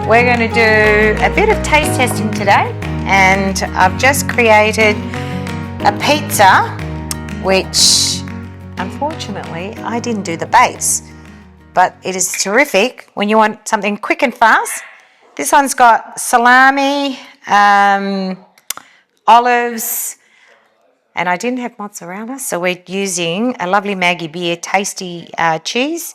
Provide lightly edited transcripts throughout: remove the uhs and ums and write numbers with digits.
We're going to do a bit of taste testing today, and I've just created a pizza, which unfortunately I didn't do the base, but it is terrific when you want something quick and fast. This one's got salami, olives, and I didn't have mozzarella, so we're using a lovely Maggie Beer tasty cheese.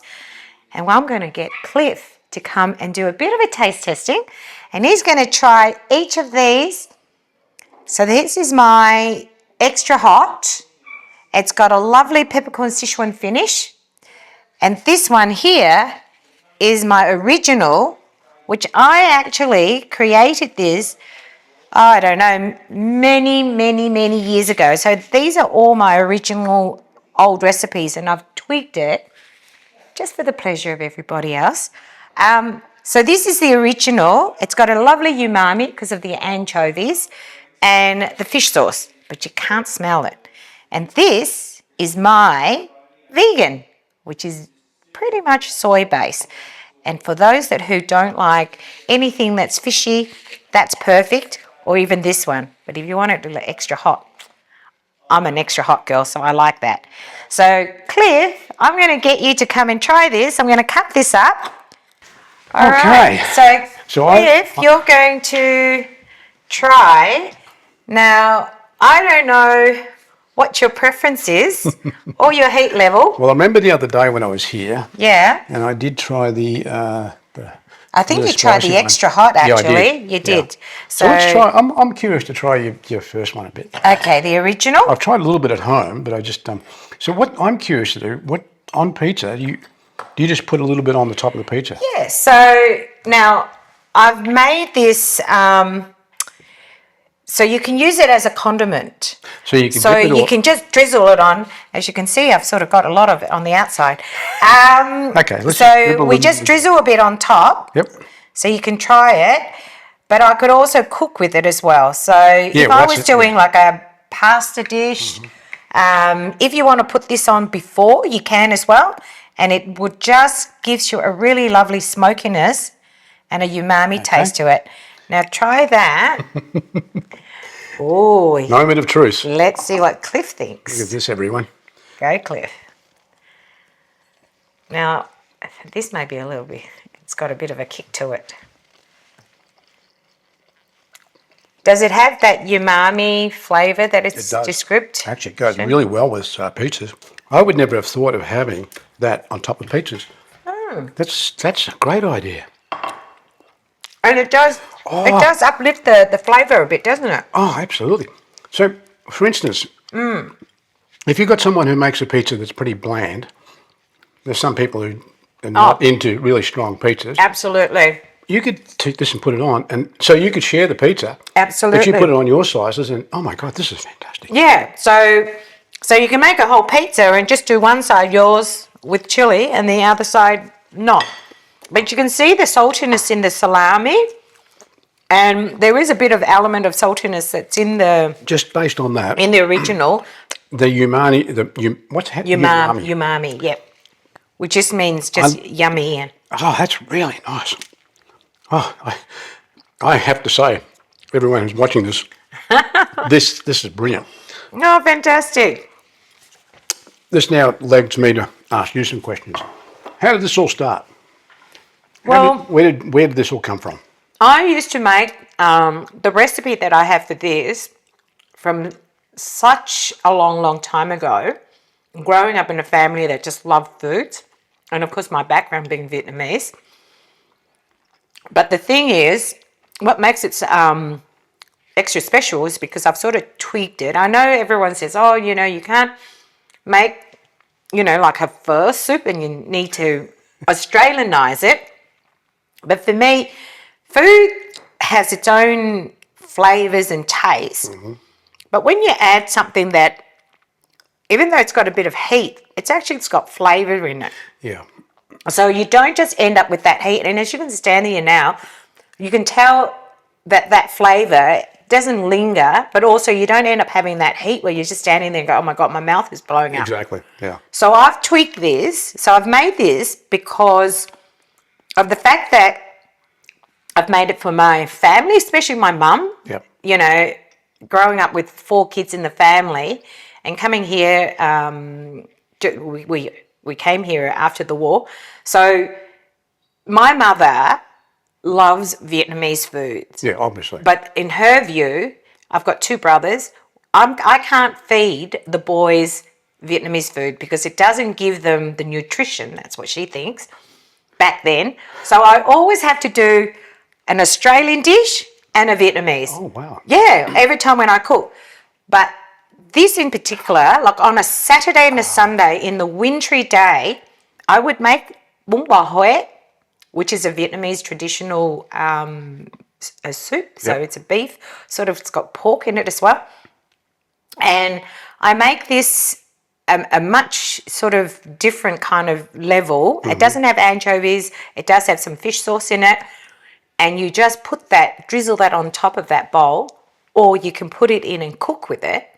And I'm going to get Cliff to come and do a bit of a taste testing, and he's going to try each of these. So this is my extra hot. It's got a lovely peppercorn Sichuan finish. And this one here is my original, which I actually created this, I don't know, many years ago. So these are all my original old recipes, and I've tweaked it just for the pleasure of everybody else. So this is the original. It's got a lovely umami because of the anchovies and the fish sauce, but you can't smell it. And this is my vegan, which is pretty much soy base. And for those who don't like anything that's fishy, that's perfect, or even this one. But if you want it extra hot, I'm an extra hot girl, so I like that. So, Cliff, I'm going to get you to come and try this. I'm going to cut this up. All okay. Right. So Cliff, you're going to try. Now, I don't know what your preference is or your heat level. Well, I remember the other day when I was here. Yeah. And I did try the I think you tried the extra hot, actually. Yeah, I did. You did. Yeah. So let's try. I'm curious to try your first one a bit. Okay, the original. I've tried a little bit at home, but I just So what I'm curious to do, what on pizza do you just put a little bit on the top of the pizza? Yeah. So now I've made this. So you can use it as a condiment. So you can just drizzle it on. As you can see, I've sort of got a lot of it on the outside. Okay. We just drizzle a bit on top. Yep. So you can try it, but I could also cook with it as well. So if I was doing like a pasta dish, if you want to put this on before, you can as well, and it would just gives you a really lovely smokiness and a umami taste to it. Now try that. Oh, moment of truth. Let's see what Cliff thinks. Look at this, everyone. Go, Cliff. Now, this may be a little bit, it's got a bit of a kick to it. Does it have that umami flavour that it's described? Actually, it goes really well with pizzas. I would never have thought of having that on top of pizzas. Oh. That's a great idea. And it does uplift the flavour a bit, doesn't it? Oh, absolutely. So, for instance, if you've got someone who makes a pizza that's pretty bland, there's some people who are not into really strong pizzas. Absolutely. You could take this and put it on, and so you could share the pizza. Absolutely. But you put it on your slices, and oh my God, this is fantastic. Yeah, so you can make a whole pizza and just do one side yours with chili and the other side not. But you can see the saltiness in the salami, and there is a bit of element of saltiness that's in the... Just based on that. In the original. The umami, what's happening? Umami, yep. Which just means yummy. Oh, that's really nice. Oh, I have to say, everyone who's watching this, this is brilliant. Oh, fantastic. This now leads me to ask you some questions. How did this all start? Well, where did this all come from? I used to make the recipe that I have for this from such a long time ago, growing up in a family that just loved foods, and of course my background being Vietnamese. But the thing is, what makes it extra special is because I've sort of tweaked it. I know everyone says, oh, you can't make, like a pho soup and you need to Australianize it. But for me, food has its own flavours and tastes. Mm-hmm. But when you add something that, even though it's got a bit of heat, it's got flavour in it. Yeah. So you don't just end up with that heat. And as you can stand here now, you can tell that flavour doesn't linger, but also you don't end up having that heat where you're just standing there and go, oh my God, my mouth is blowing up. Exactly, yeah. So I've tweaked this. So I've made this because of the fact that I've made it for my family, especially my mum. Yep. You know, growing up with 4 kids in the family and coming here, we came here after the war. So my mother loves Vietnamese foods. Yeah, obviously. But in her view, I've got 2 brothers. I can't feed the boys Vietnamese food because it doesn't give them the nutrition. That's what she thinks back then. So I always have to do an Australian dish and a Vietnamese. Oh, wow. Yeah, every time when I cook. But this in particular, like on a Saturday and a Sunday in the wintry day, I would make bún bò Huế, which is a Vietnamese traditional a soup. So Yep. it's a beef, sort of, it's got pork in it as well. And I make this a much sort of different kind of level. It doesn't have anchovies. It does have some fish sauce in it. And you just put that, drizzle that on top of that bowl, or you can put it in and cook with it.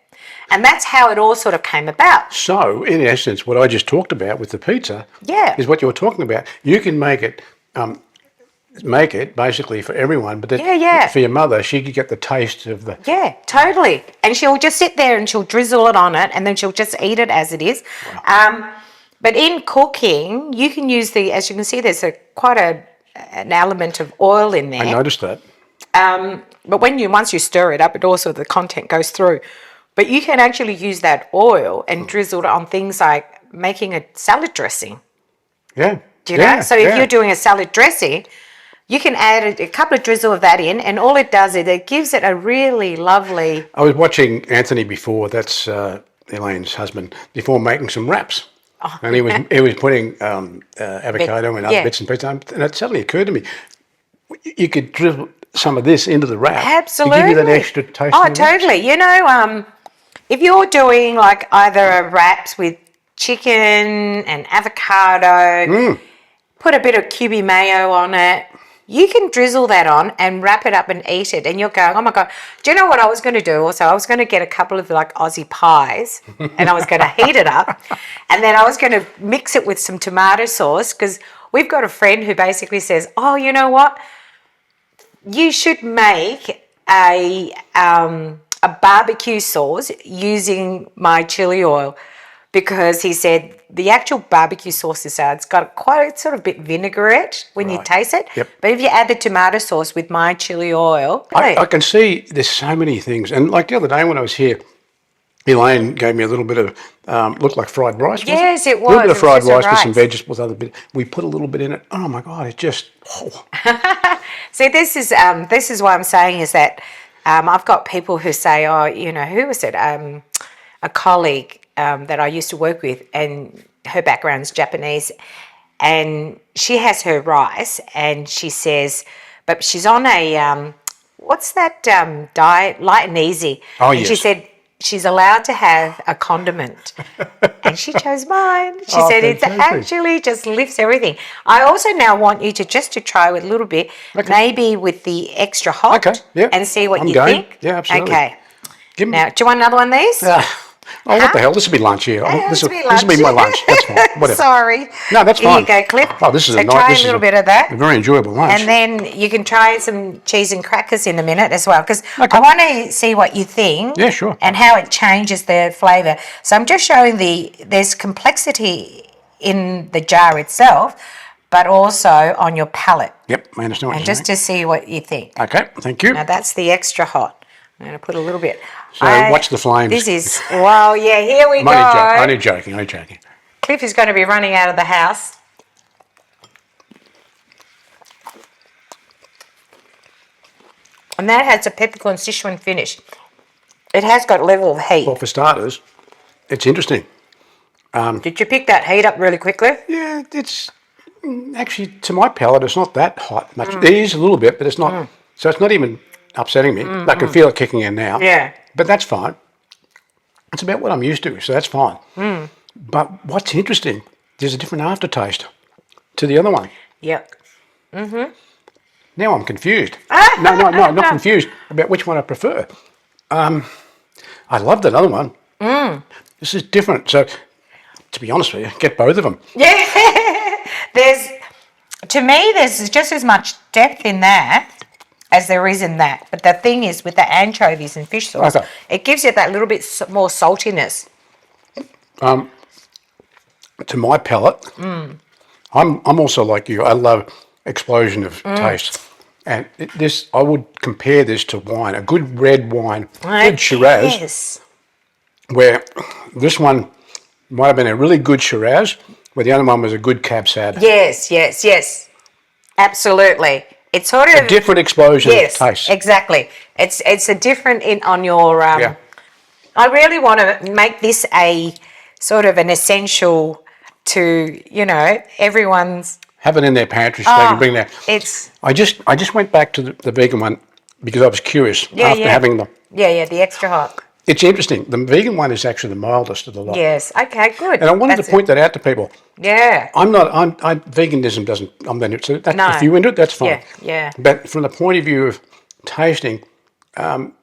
And that's how it all sort of came about. So, in essence, what I just talked about with the pizza Yeah. is what you were talking about. You can make it basically for everyone, but Yeah. for your mother, she could get the taste of the... Yeah, totally. And she'll just sit there and she'll drizzle it on it and then she'll just eat it as it is. Wow. But in cooking, you can use as you can see, there's quite an element of oil in there. I noticed that. But once you stir it up, it also, the content goes through. But you can actually use that oil and drizzle it on things like making a salad dressing. Yeah. Do you know? So if you're doing a salad dressing, you can add a couple of drizzle of that in, and all it does is it gives it a really lovely... I was watching Anthony before, that's Elaine's husband, before making some wraps. Oh, and he was putting avocado and other bits and pieces, and it suddenly occurred to me, you could drizzle some of this into the wrap. Absolutely. To give you that extra taste. Oh, totally. You know, if you're doing like either a wraps with chicken and avocado, put a bit of QB mayo on it, you can drizzle that on and wrap it up and eat it. And you're going, oh my God. Do you know what I was going to do also? I was going to get a couple of like Aussie pies and I was going to heat it up. And then I was going to mix it with some tomato sauce because we've got a friend who basically says, oh, you know what? You should make a barbecue sauce using my chili oil, because he said the actual barbecue sauce it's got quite a sort of bit vinaigrette when you taste it. Yep. But if you add the tomato sauce with my chili oil, I can see there's so many things. And like the other day when I was here, Elaine gave me a little bit of, looked like fried rice. Yes, it was. A little bit of fried rice with rice. some vegetables, other bit. We put a little bit in it. Oh my God, it just... Oh. See, this is what I'm saying is that I've got people who say, oh, you know, who was it? A colleague that I used to work with, and her background's Japanese, and she has her rice, and she says, but she's on a what's that diet? Laineys. Oh, and yes. She said she's allowed to have a condiment, and she chose mine. She said it actually just lifts everything. I also now want you to just try with a little bit, maybe with the extra hot, and see what you think. Yeah, absolutely. Okay. Now, do you want another one of these? Oh, what the hell? This will be lunch here. This will be my lunch. That's fine. Whatever. Sorry. No, that's fine. Here you go, Cliff. Oh, this is so try a little bit of that. A very enjoyable lunch. And then you can try some cheese and crackers in a minute as well, because I want to see what you think. Yeah, sure. And how it changes the flavour. So I'm just showing there's complexity in the jar itself, but also on your palate. Yep, I understand what you're saying. And just to see what you think. Okay, thank you. Now that's the extra hot. I'm going to put a little bit. So watch the flames. This is, well, yeah, here we go. Only joking. Cliff is going to be running out of the house. And that has a peppercorn Sichuan finish. It has got a level of heat. Well, for starters, it's interesting. Did you pick that heat up really quickly? Yeah, it's actually, to my palate, it's not that hot much. It is a little bit, but it's not. So it's not even upsetting me. I can feel it kicking in now. Yeah. But that's fine. It's about what I'm used to, so that's fine. But what's interesting, there's a different aftertaste to the other one. Yep. Now I'm confused. No, not confused about which one I prefer. I love that other one. This is different. So, to be honest with you, get both of them. Yeah. to me, there's just as much depth in that as there is in that. But the thing is, with the anchovies and fish sauce, it gives you that little bit more saltiness. To my palate, I'm also like you. I love explosion of taste. And I would compare this to wine, a good red wine, good Shiraz, Yes. where this one might have been a really good Shiraz, where the other one was a good Cab Sauv. Yes. Absolutely. It's sort of a different explosion of taste. Exactly. It's a different on your. Yeah. I really want to make this a sort of an essential to everyone's. Have it in their pantry so they can bring that. I just went back to the vegan one because I was curious after having them. Yeah, the extra hot. It's interesting. The vegan one is actually the mildest of the lot. Yes. Okay. Good. And I wanted to point that out to people. Yeah. Veganism doesn't. If you're into it, that's fine. Yeah. But from the point of view of tasting,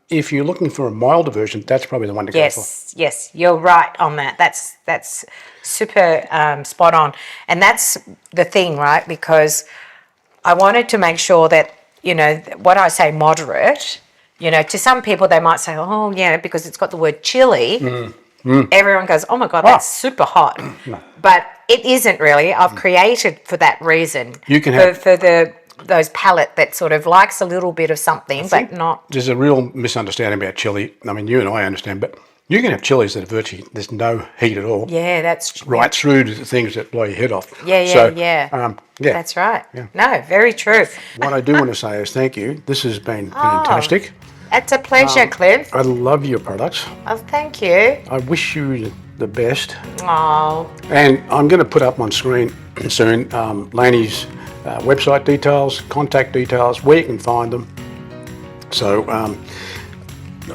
if you're looking for a milder version, that's probably the one to go for. Yes, you're right on that. That's super spot on, and that's the thing, right? Because I wanted to make sure that what I say moderate. To some people they might say, oh yeah, because it's got the word chili. Everyone goes, oh my god, that's super hot. No. But it isn't really. I've created for that reason. You can have for those palate that sort of likes a little bit of something, but not. There's a real misunderstanding about chili. I mean, you and I understand, but you can have chilies that are virtually there's no heat at all. Yeah, that's right through to the things that blow your head off. Yeah. That's right. Yeah. No, very true. What I do want to say is thank you. This has been fantastic. It's a pleasure, Cliff. I love your products. Oh, thank you. I wish you the best. Oh. And I'm going to put up on screen soon Laineys' website details, contact details, where you can find them. So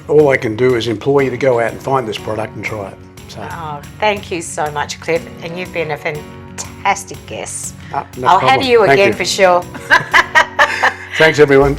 all I can do is implore you to go out and find this product and try it. So. Oh, thank you so much, Cliff. And you've been a fantastic guest. No I'll problem. have you again for sure. Thanks, everyone.